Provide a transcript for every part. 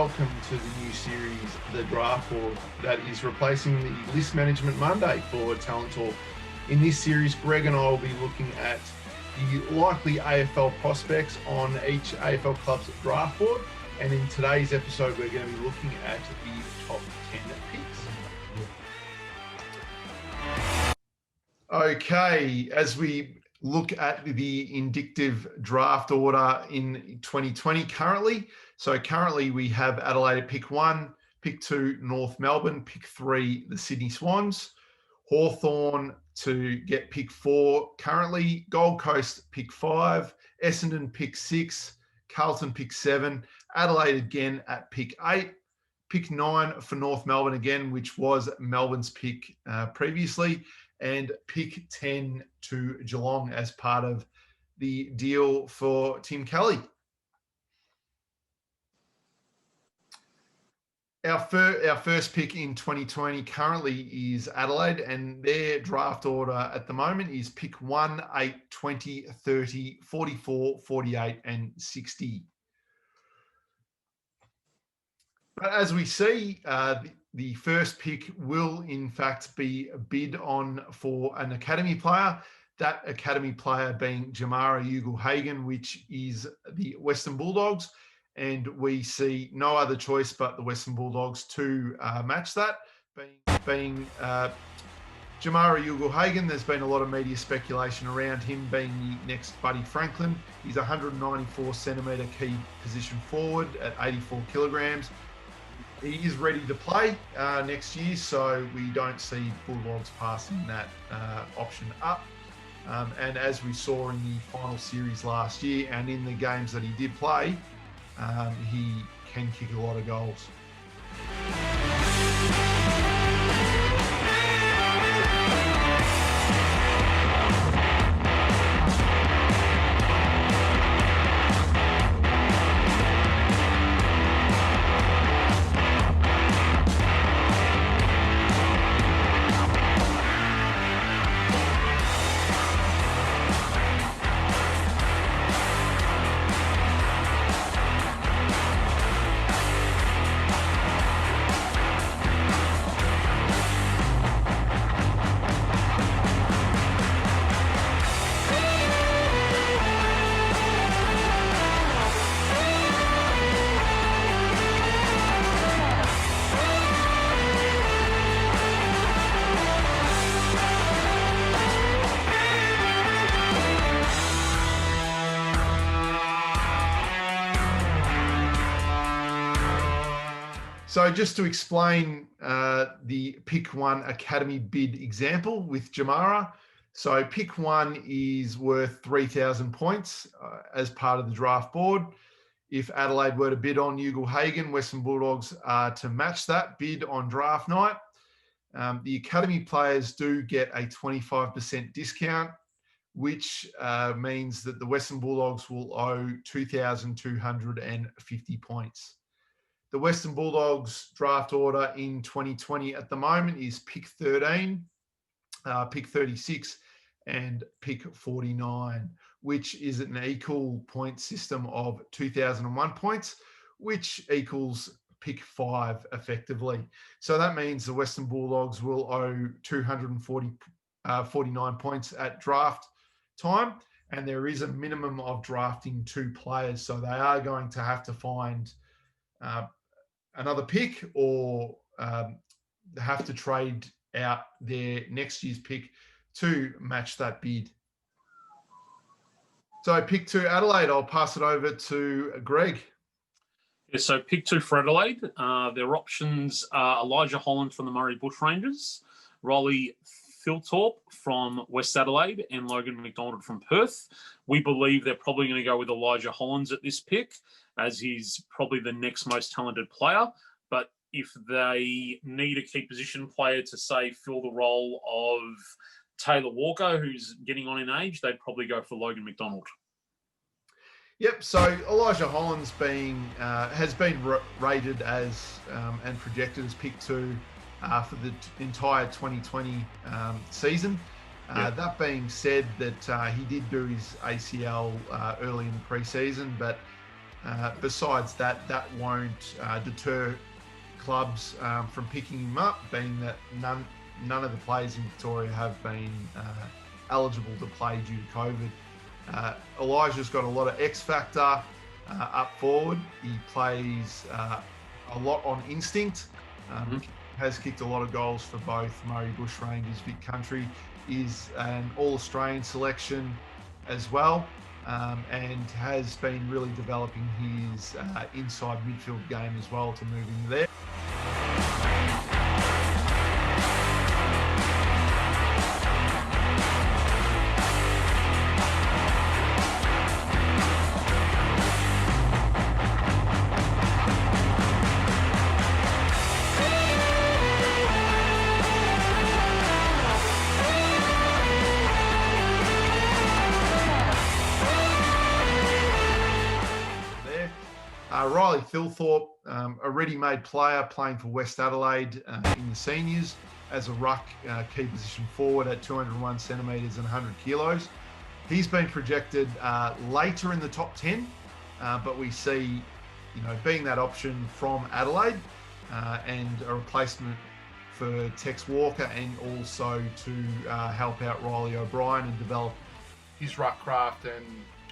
welcome to the new series, The Draft Board, that is replacing the List Management Monday for Talent Talk. In this series, Greg and I will be looking at the likely AFL prospects on each AFL club's draft board. And in today's episode, we're going to be looking at the top 10 picks. Okay, as we look at the indicative draft order in 2020 currently. So currently we have Adelaide at pick 1, pick 2, North Melbourne, pick 3, the Sydney Swans, Hawthorn to get pick 4 currently, Gold Coast pick 5, Essendon pick 6, Carlton pick 7, Adelaide again at pick 8, pick 9 for North Melbourne again, which was Melbourne's pick previously, and pick 10 to Geelong as part of the deal for Tim Kelly. Our first pick in 2020 currently is Adelaide, and their draft order at the moment is pick 1, 8, 20, 30, 44, 48, and 60. But as we see, the first pick will in fact be bid on for an academy player, that academy player being Jamara Ugle-Hagan, which is the Western Bulldogs. And we see no other choice but the Western Bulldogs to match that. Being Jamara Ugle-Hagan, there's been a lot of media speculation around him being the next Buddy Franklin. He's 194 centimetre key position forward at 84 kilograms. He is ready to play next year, so we don't see Bulldogs passing that option up. And as we saw in the final series last year and in the games that he did play, he can kick a lot of goals. So just to explain the pick 1 academy bid example with Jamara. So pick 1 is worth 3,000 points as part of the draft board. If Adelaide were to bid on Ugle-Hagan, Western Bulldogs are to match that bid on draft night. The academy players do get a 25% discount, which means that the Western Bulldogs will owe 2,250 points. The Western Bulldogs draft order in 2020 at the moment is pick 13, pick 36, and pick 49, which is an equal point system of 2,001 points, which equals pick 5 effectively. So that means the Western Bulldogs will owe 249 points at draft time, and there is a minimum of drafting 2 players. So they are going to have to find another pick or have to trade out their next year's pick to match that bid. So pick 2 Adelaide, I'll pass it over to Greg. Yeah, so pick 2 for Adelaide. Their options are Elijah Holland from the Murray Bushrangers, Rolly Philthorpe from West Adelaide, and Logan McDonald from Perth. We believe they're probably going to go with Elijah Hollands at this pick, as he's probably the next most talented player. But if they need a key position player to, say, fill the role of Taylor Walker, who's getting on in age, they'd probably go for Logan McDonald. Yep, so Elijah Hollands has been rated as and projected as pick 2 for the entire 2020 season. That being said, that he did do his ACL early in the preseason, but Besides that, that won't deter clubs from picking him up, being that none of the players in Victoria have been eligible to play due to COVID. Elijah's got a lot of X factor up forward. He plays a lot on instinct. Has kicked a lot of goals for both Murray Bushrangers, Vic Country. Is an All-Australian selection as well, and has been really developing his inside midfield game as well to move into there. Riley Thilthorpe, a ready-made player playing for West Adelaide in the seniors as a ruck key position forward at 201 centimetres and 100 kilos. He's been projected later in the top 10, but we see, being that option from Adelaide and a replacement for Tex Walker, and also to help out Riley O'Brien and develop his ruck craft, and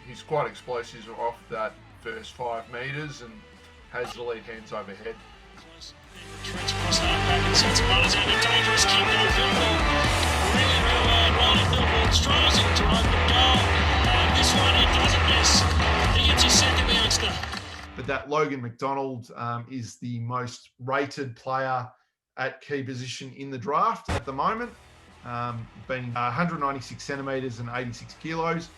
he's quite explosive off that first 5 metres and has the lead hands overhead. Trent across half back and sets runners out. A dangerous kick on Philpott. Really well wide. Riley Philpott throws it to open goal. And this one he doesn't miss. He gets his second youngster. But that Logan McDonald is the most rated player at key position in the draft at the moment, being 196 centimetres and 86 kilos.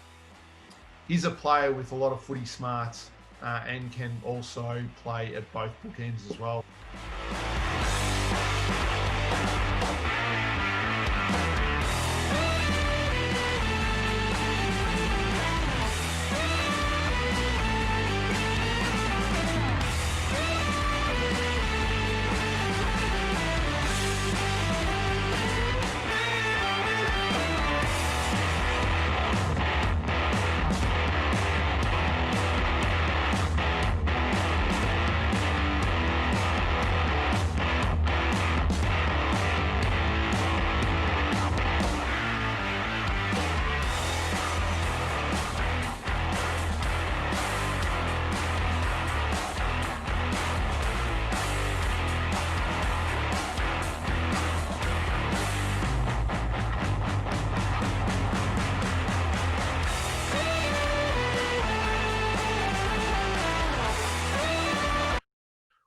He's a player with a lot of footy smarts and can also play at both bookends as well.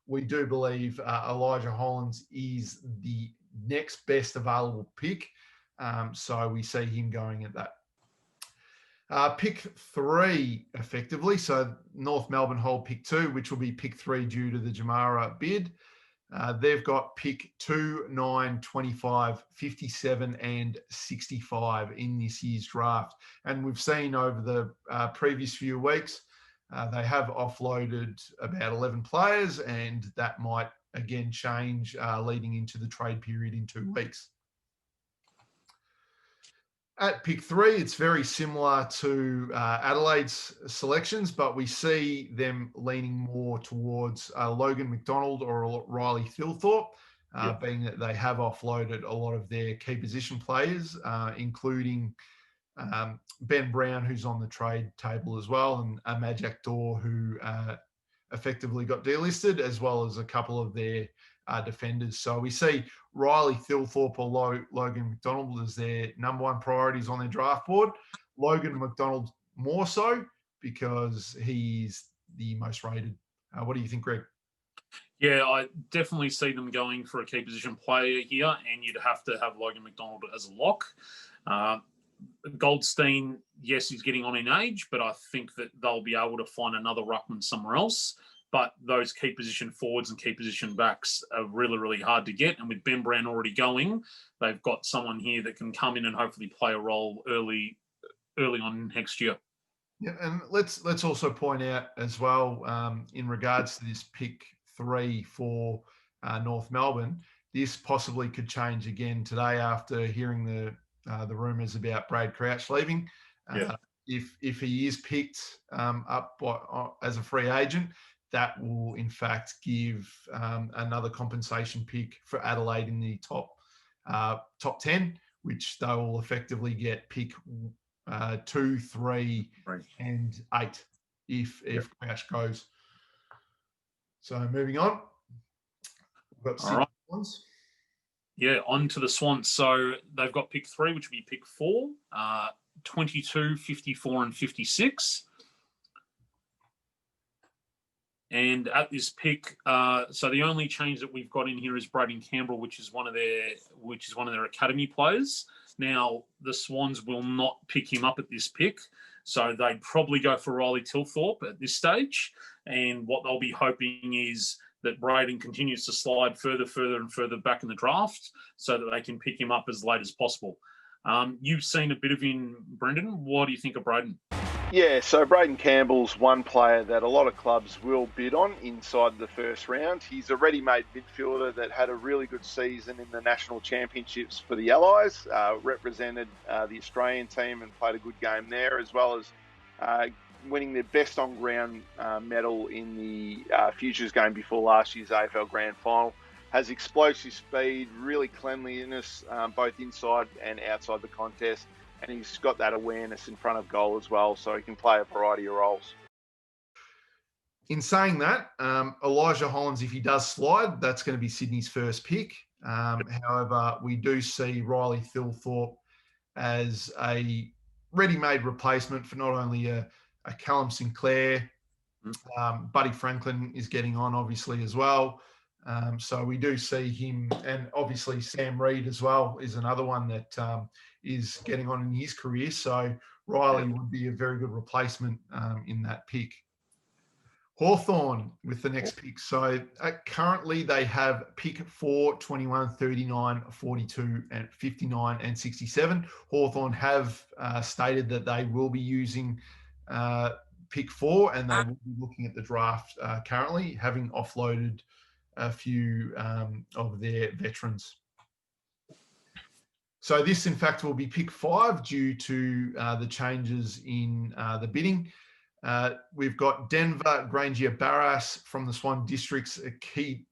We do believe Elijah Hollands is the next best available pick. So we see him going at that. Pick 3, effectively. So North Melbourne hold pick 2, which will be pick 3 due to the Jamara bid. They've got pick 2, 9, 25, 57 and 65 in this year's draft. And we've seen over the previous few weeks, they have offloaded about 11 players, and that might again change leading into the trade period in 2 weeks. At pick 3, it's very similar to Adelaide's selections, but we see them leaning more towards Logan McDonald or Riley Thilthorpe, being that they have offloaded a lot of their key position players, including Ben Brown, who's on the trade table as well, and Majak Dor, who effectively got delisted, as well as a couple of their defenders. So we see Riley Thilthorpe or Logan McDonald as their number 1 priorities on their draft board. Logan McDonald more so because he's the most rated. What do you think, Greg? Yeah, I definitely see them going for a key position player here, and you'd have to have Logan McDonald as a lock. Goldstein, yes, he's getting on in age, but I think that they'll be able to find another ruckman somewhere else. But those key position forwards and key position backs are really, really hard to get. And with Ben Brown already going, they've got someone here that can come in and hopefully play a role early on next year. Yeah, and let's also point out as well, in regards to this pick 3 for North Melbourne, this possibly could change again today after hearing the rumours about Brad Crouch leaving. if he is picked up as a free agent, that will in fact give another compensation pick for Adelaide in the top 10, which they will effectively get pick 2, 3, and 8 if Crouch goes. So moving on, we've got All right. ones. Yeah, on to the Swans. So they've got pick 3, which would be pick 4, 22, 54, and 56. And at this pick, so the only change that we've got in here is Braden Campbell, which is one of their academy players. Now the Swans will not pick him up at this pick, so they'd probably go for Riley Tilthorpe at this stage. And what they'll be hoping is that Braden continues to slide further and further back in the draft, so that they can pick him up as late as possible. You've seen a bit of him, Brendan. What do you think of Braden? Yeah, so Braden Campbell's one player that a lot of clubs will bid on inside the first round. He's a ready-made midfielder that had a really good season in the national championships for the Allies, represented the Australian team and played a good game there, as well as winning the best on-ground medal in the Futures game before last year's AFL Grand Final. Has explosive speed, really cleanliness, both inside and outside the contest. And he's got that awareness in front of goal as well, so he can play a variety of roles. In saying that, Elijah Hollands, if he does slide, that's going to be Sydney's first pick. However, we do see Riley Thilthorpe as a ready-made replacement for not only a Callum Sinclair, Buddy Franklin is getting on, obviously, as well. So we do see him, and obviously Sam Reid as well is another one that is getting on in his career. So Riley would be a very good replacement in that pick. Hawthorn with the next pick. So currently they have pick 4, 21, 39, 42, and 59, and 67. Hawthorn have stated that they will be using pick 4, and they will be looking at the draft currently, having offloaded a few of their veterans. So this, in fact, will be pick 5 due to the changes in the bidding. We've got Denver Granger Barras from the Swan Districts,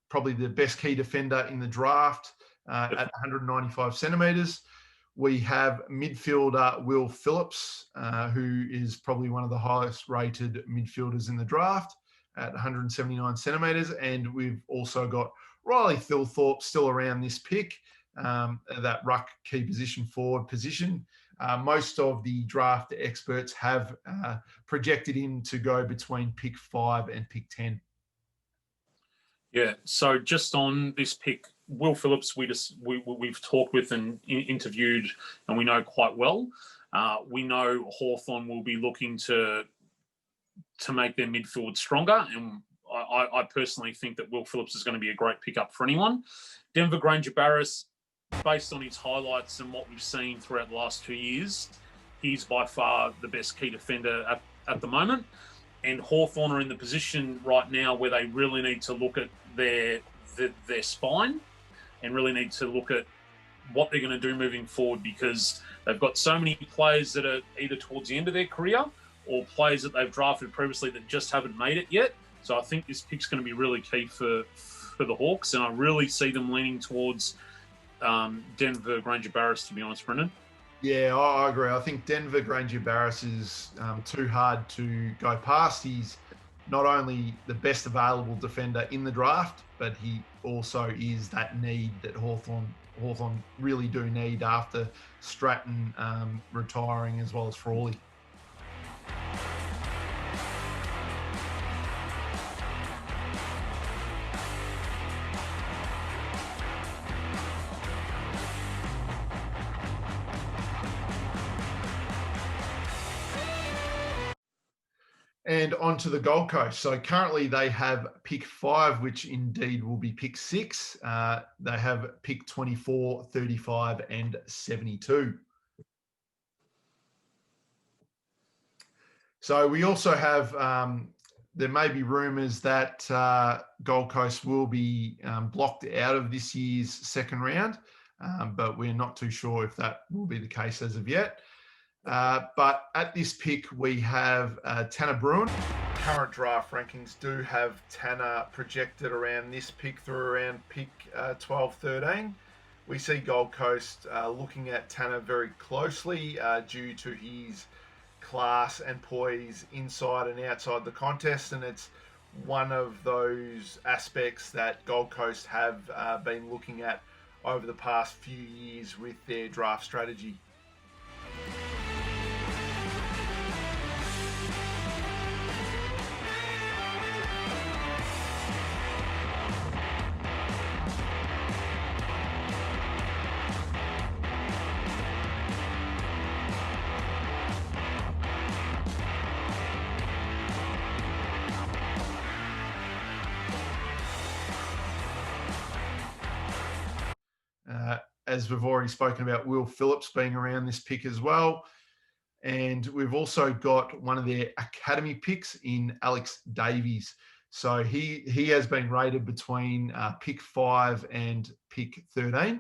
probably the best key defender in the draft at 195 centimetres. We have midfielder Will Phillips, who is probably one of the highest rated midfielders in the draft at 179 centimetres. And we've also got Riley Thilthorpe still around this pick, that ruck key position forward position. Most of the draft experts have projected him to go between pick 5 and pick 10. Yeah, so just on this pick, Will Phillips, we've talked with and interviewed, and we know quite well. We know Hawthorn will be looking to make their midfield stronger, and I personally think that Will Phillips is going to be a great pickup for anyone. Denver Granger Barras, based on his highlights and what we've seen throughout the last 2 years, he's by far the best key defender at the moment. And Hawthorn are in the position right now where they really need to look at their spine and really need to look at what they're going to do moving forward, because they've got so many players that are either towards the end of their career or players that they've drafted previously that just haven't made it yet. So I think this pick's going to be really key for the Hawks, and I really see them leaning towards Denver Granger Barras, to be honest, Brendan. Yeah, I agree. I think Denver Granger Barras is too hard to go past. He's not only the best available defender in the draft, but he also is that need that Hawthorn really do need after Stratton retiring, as well as Frawley. And on to the Gold Coast. So currently they have pick 5, which indeed will be pick 6. They have pick 24, 35, and 72. So we also have, there may be rumours that Gold Coast will be blocked out of this year's second round, but we're not too sure if that will be the case as of yet. But at this pick, we have Tanner Bruin. Current draft rankings do have Tanner projected around this pick through around pick 12, 13. We see Gold Coast looking at Tanner very closely due to his class and poise inside and outside the contest, and it's one of those aspects that Gold Coast have been looking at over the past few years with their draft strategy. As we've already spoken about, Will Phillips being around this pick as well. And we've also got one of their academy picks in Alex Davies. So he has been rated between pick 5 and pick 13.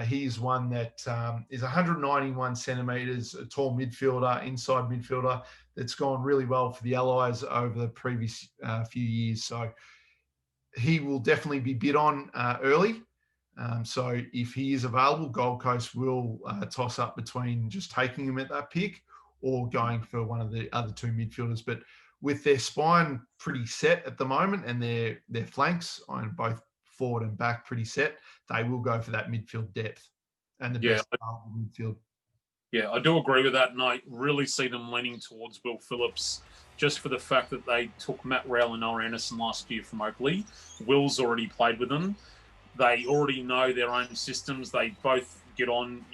He's one that is 191 centimetres, a tall midfielder, inside midfielder that's gone really well for the Allies over the previous few years. So he will definitely be bid on early. So if he is available, Gold Coast will toss up between just taking him at that pick or going for one of the other two midfielders. But with their spine pretty set at the moment and their flanks on both forward and back pretty set, they will go for that midfield depth and the best midfield. Yeah, I do agree with that, and I really see them leaning towards Will Phillips just for the fact that they took Matt Rowell and Noah Anderson last year from Oakley. Will's already played with them. They already know their own systems. They both get on,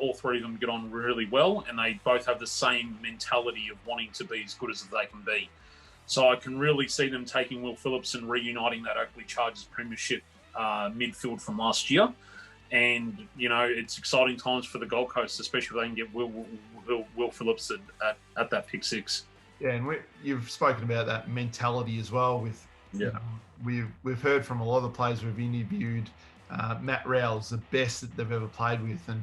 all three of them get on really well, and they both have the same mentality of wanting to be as good as they can be. So I can really see them taking Will Phillips and reuniting that Oakley Chargers premiership midfield from last year. And, it's exciting times for the Gold Coast, especially if they can get Will Phillips at that pick 6. Yeah, and you've spoken about that mentality as well with we've heard from a lot of the players we've interviewed. Matt Rowell's the best that they've ever played with, and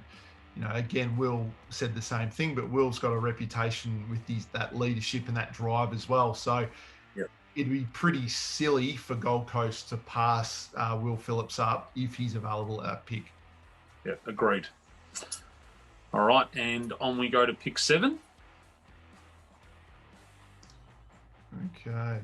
again, Will said the same thing. But Will's got a reputation with that leadership and that drive as well. So it'd be pretty silly for Gold Coast to pass Will Phillips up if he's available at that pick. Yeah, agreed. All right, and on we go to pick 7. Okay.